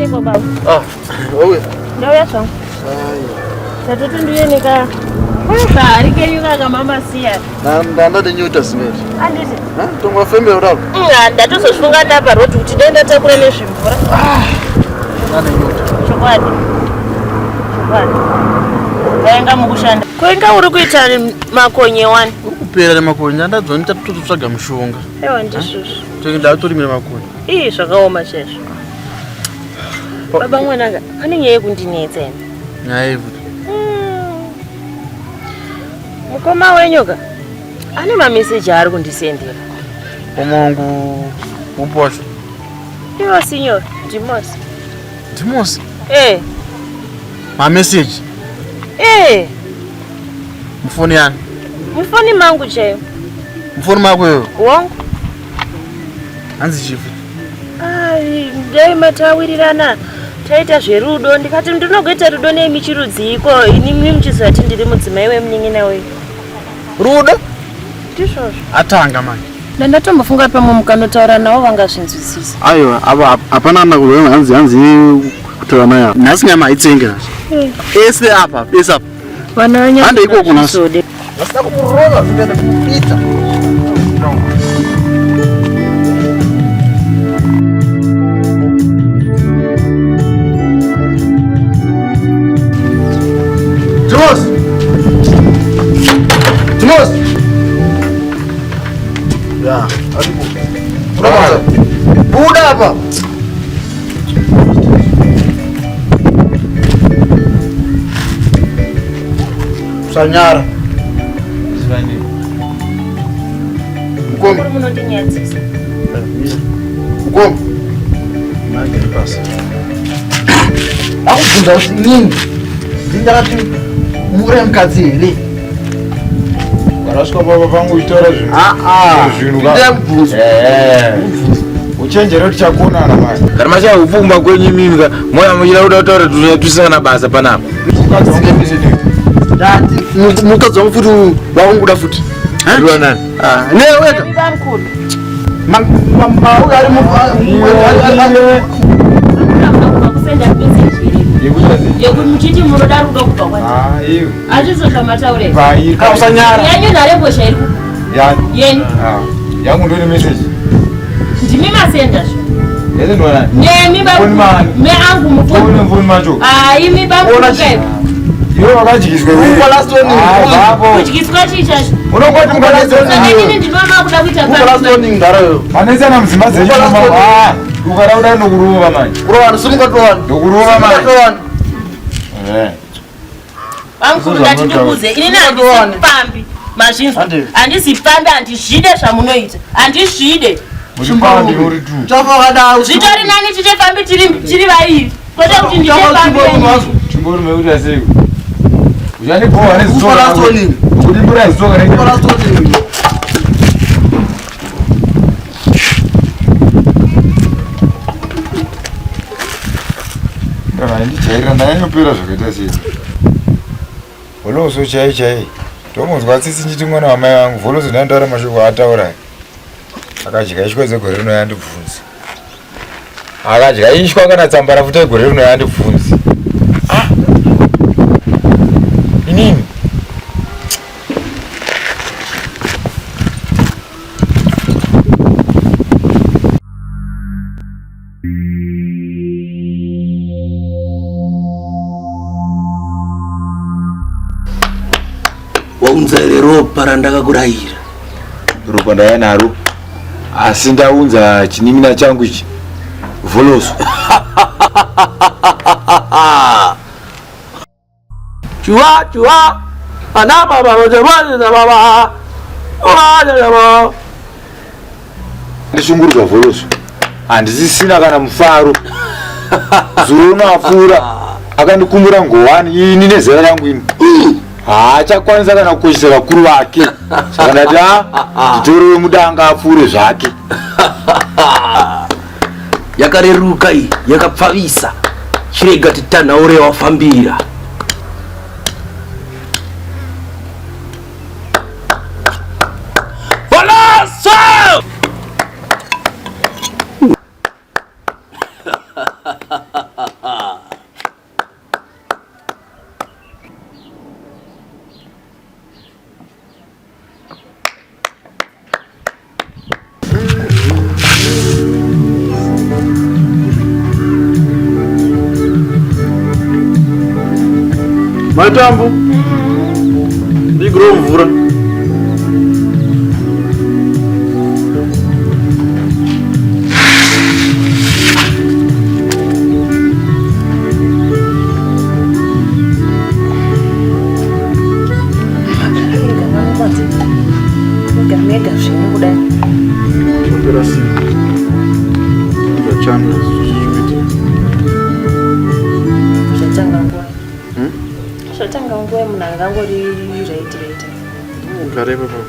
Iko baba. Wewe. Ndio yaso. Tatu ndiye nika. Ari kenyuka kama mama siya. Ndanda nyuta simeti. Anditi. Tongwa fembe uralo. Ndatozofunga ndapa roti kuti denda takura nezvimvura. Ndanda nyuta. Chokwadi. Vaenga mukushanda. Kuenga uri kuita makonye wani. Kupera nemakonye ndadzonita tototsvaga mushonga. Ewa ndisusu. Tokenda torimira makonye. Zvakaoma chezvo. Baba mwanaka, pane nyaya yekundinetsa ene. Nyaya yevuti. Mukoma wenyoka. Ane mameseji ari kundisendera. Omongu uposho. Iwo signor, Ndimosi. Ndimosi? Mameseji? Mfoni yani? Mfoni mangu cheo. Mfoni mako wewe? Wangu. Hanzi chifu. Ndai matawirirana. Taita zverudo ndikati ndinogoita rudo nemichirudziko inimi muchizati ndiri mudzimai wemunyin'ina weyu. Rudo? Ndizvozvo. Atanga manje. Ndandatombofunga pamwe mukanotaura navo vangazvinzwisisa. Aiwa, hapana anakuzoona hanzi kutaura naye. Nhasi nyama haitsenga. Ese apa, pesa apa. Vana vanya. Hande iko kuna. Nasina kumuroga zvingene kupita. Timos! Ya, adiku. Berapa? Buda apa? Sanyara. Sivani. Mukoma. Uri munondinyatsisa. Mukoma. Nange pasi. Akubvunza kuti nini? Ndakati mure mukadzi here. Karaswa baba pangu itora zvinhu ndakubvunza. Uchenjere kuti chakonana manje. Kana macha upfumba kwenyu mimi moya muchira kuda kutaura twisana basa panapa. Ukadzike mizini. Ndati mukadzi wangu futi waunguda futi. Ndiwa nani? Ne weka. Ndamkulu. Mama ari Kusenda message iri. Yekuti munoda rudo kubva kwati. Iyo. Azvizvo mataure. Bai. Kausanyara. Yanyu nharebo shairi. Yeni. Yangu ndone message. Ndimi masenda zvo. Yede ndona. Nemi ba. Me angu mufuni. Kone mfuni macho. Imi ba mukaipa. Iwe wakajikiswe wewe. Ukolastoni. Babo. Kujikiswa chichacho. Unokwati mukalastoni. Nini ndinoma kuda kuita pa. Ukolastoni ndarayo. Aneza na mzimba zenyu mama. Ukarauda nokuruva manje. Kurowana simukatowana. Nokuruva manje. Vamukuru ndati ndikuze inini handisipambi mazvinzwa handizipambi handizvide zvamunoita handizvide Muchipambi uri tu. Chafakadaro. zvitori nani tichefambi tiri vairi kwete kuti ndichefambi Chimbori meuta sei. Uchandibowa nezisoka. Ukolastoni. Kudimbura zisoka renge. Ukolastoni. Kana ndichaira ndanyopera zvakaita sei. Voloso chai. Tomuzwa tsitsi njiti mwana wamai vangu. Voloso ndandaura mashoko ataura. Akadya ishwa zegore rino yandibvunzi. Akadya ishwa kana tsambara futa gore rino yandibvunzi. Inini. Waunza ile ropa randakakurayira. Ropa ndayanaro. Asi ndaunza chinimina changu ichi. Voloso. Chua. Ana baba na baba. Baba. Ndishungurwa voloso. Handisisina kana mufaro. Zuruno apfuura. Akandikumbura ngowani ini nezera rangu ini. Haachakwanisa kana kukoshesa vakuru vake. Saka ndati nditore mudanga apfuure zvake. Yakareruka iyi, yakapfavisa. Chirega titanhaure wafambira. Balaso! Matambo. Ndigro mvura. Mega zvino kudai. Topera simba. Zvachana zvichikuita. Zvatanga nguva. Zvatanga nguva munhu angangori right. Ugare papa.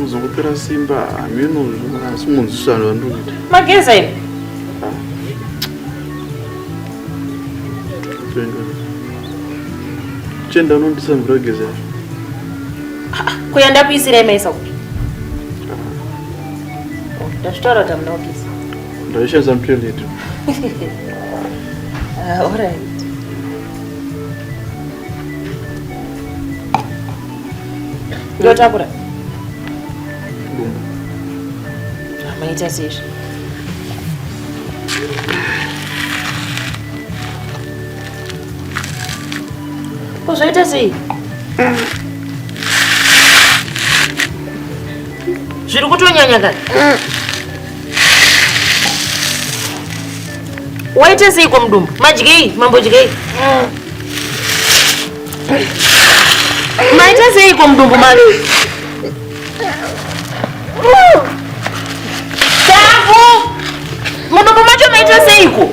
Uzongopera simba ameno simunzwisano wandokuita. Mageza ipi? Chenda unondisa mvura geza. Kuenda kuisira mesa kuti. Ndashtora kuti munogeza. Ndaishanza mpeleti. Alright. Ndotakura. Maita sezvo. Kuzvoita sei? Zviri kutonyanya kani? Waita sei kwa mudumbu? Madyei, mambodyei. Maita sei kwa mudumbu mari? Tavu! Mudumbu macho maita seiko?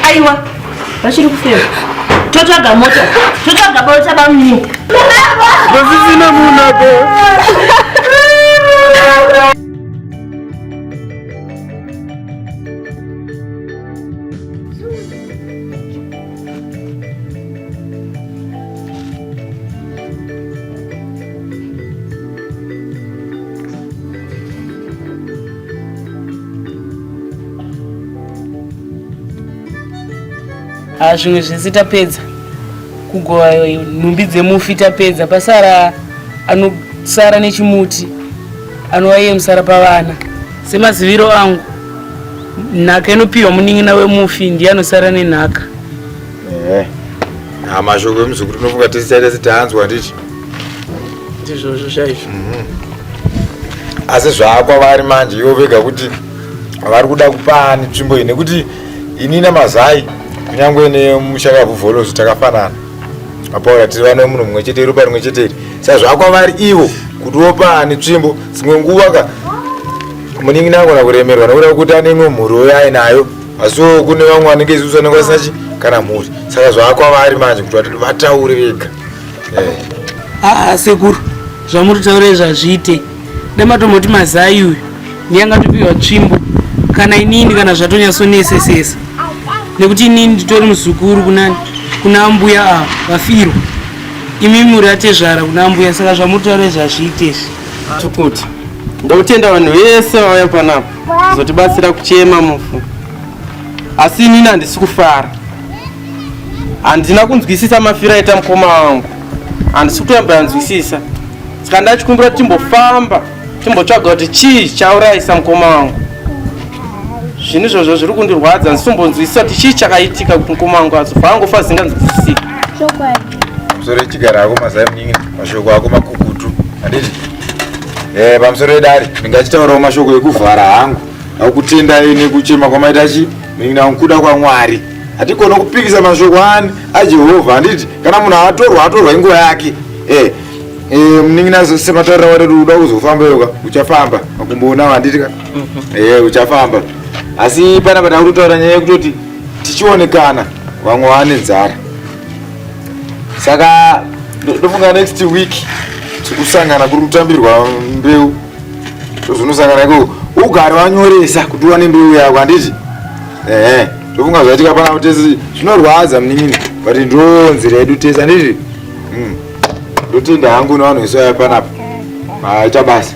Aiwa, vachiri kufema. Totsvaga moto. Totsvaga bota bamuni. Vasisina munhu apa. Zvimwe zvese tapedza kugova nhumbi dzemufi tapedza, pasara anosara nechimuti anova iye musara pavana. Semaziviro angu, nhaka inopiwa munin'ina wemufi ndiye anosara nenhaka. Mashoko emuzukuru tinofunga tisisaita setaanzwa nditi ndizvozvo chaizvo. Asi zvakwavari manje ivo vega kuti vari kuda kupani nzvimbo iyi, nekuti ini namazai kunyangwe nemushakavhuvholozi takafanana apaura tiri vano munhu mumwe chete ropa rimwe cheteri. Saka zvakwavari ivo kuti wopani nzvimbo. Dzimwe nguva ka munin'ina agona kuremerwa nekuda kuti anemwe mhuri yainayo, asiwo kune vamwe vanenge isusu anenge asina kana mhuri. Saka zvakwavari manje kuti vataure vega. Sekuru, zvamuri taure zvazviite. Damatomoti mazai uyu ndiye angatopiwa tsvimbo kana inini kana zvatonyasonesesesa, nekuti inini nditori muzukuru kuna ambuya ava vafirwa. Imi muri atezvara kuna ambuya, saka zvamuri taure zvazviitezvi. Tukuti ndokutenda vanhu vese vauya panapa kuzotibatsira kuchema mufu, asi inini handisi kufara. Handina kunzwisisa mafiro aita mukoma wangu, handisi kutoyamba nzwisisa. Saka ndachikumbira timbofamba timbotsvaga kuti chii chaurayisa mukoma wangu. Zvinhu izvozvo zviri kundirwadza, ndisimbonzwisisa kuti chii chakaitika kuti mukoma wangu azofa angofa zvinganzwisisika. Pamusoro echigara ako mazai munin'ina, mashoko ako makukutu handiti. Pamusoro edare ndingachitaurawo mashoko ekuvhara hangu akutendai nekuchema kwamaita munin'ina wangu kuda kwaMwari. Hatikona kupikisa mashoko ani aJehovha handiti. Kana munhu atorwa inguva yake. Munin'ina semataurira wari uda kuzofamba yoga uchafamba makumboona handiti ka. Uchafamba. Asi panapa ndava kutotaura nyaya yekutoti tichionekana vamwe vane nzara. Saka ndofunga next week tikusangana kuri kutambirwa mbeu. Tozvinosangana iko ugare wanyoresa kuti uwane mbeu yako handiti. ndofunga zvaitika panapa tese zvinorwadza munin'ini but ndo nzira yedu tese andizvi ndotenda hangu nevanhu vese vaya panapa chabasa